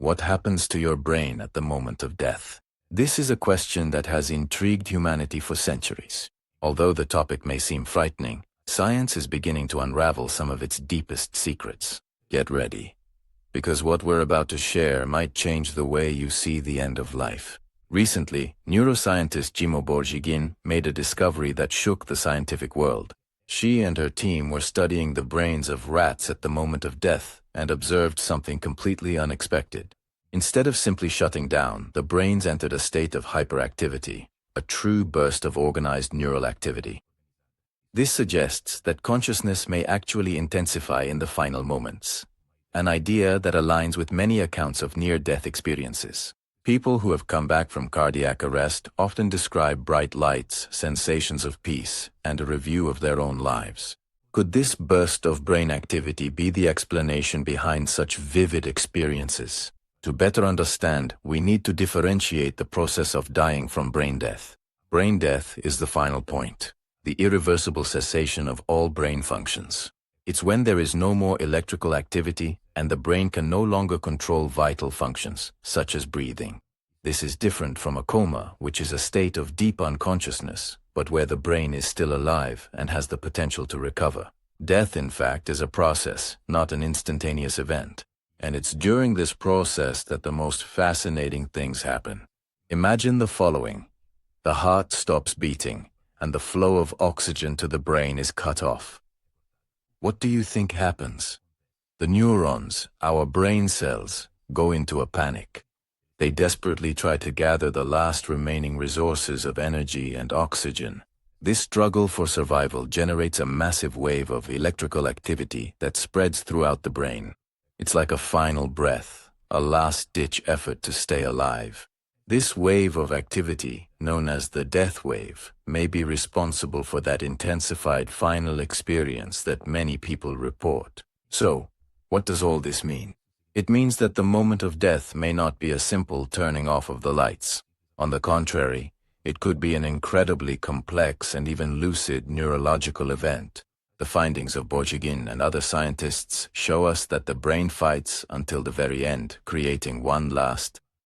What happens to your brain at the moment of death? This is a question that has intrigued humanity for centuries. Although the topic may seem frightening, science is beginning to unravel some of its deepest secrets. Get ready, because what we're about to share might change the way you see the end of life. Recently, neuroscientist Jimo Borjigin made a discovery that shook the scientific world. She and her team were studying the brains of rats at the moment of death and observed something completely unexpected. Instead of simply shutting down, the brains entered a state of hyperactivity, a true burst of organized neural activity. This suggests that consciousness may actually intensify in the final moments, an idea that aligns with many accounts of near-death experiences. People who have come back from cardiac arrest often describe bright lights, sensations of peace, and a review of their own lives. Could this burst of brain activity be the explanation behind such vivid experiences? To better understand, we need to differentiate the process of dying from brain death. Brain death is the final point, the irreversible cessation of all brain functions. It's when there is no more electrical activity and the brain can no longer control vital functions, such as breathing. This is different from a coma, which is a state of deep unconsciousness, but where the brain is still alive and has the potential to recover. Death, in fact, is a process, not an instantaneous event. And it's during this process that the most fascinating things happen. Imagine the following. The heart stops beating, and the flow of oxygen to the brain is cut off. What do you think happens? The neurons, our brain cells, go into a panic. They desperately try to gather the last remaining resources of energy and oxygen. This struggle for survival generates a massive wave of electrical activity that spreads throughout the brain. It's like a final breath, a last-ditch effort to stay alive. This wave of activity, known as the death wave, may be responsible for that intensified final experience that many people report. So, what does all this mean? It means that the moment of death may not be a simple turning off of the lights. On the contrary, it could be an incredibly complex and even lucid neurological event. The findings of Borjigin and other scientists show us that the brain fights until the very end, creating one last,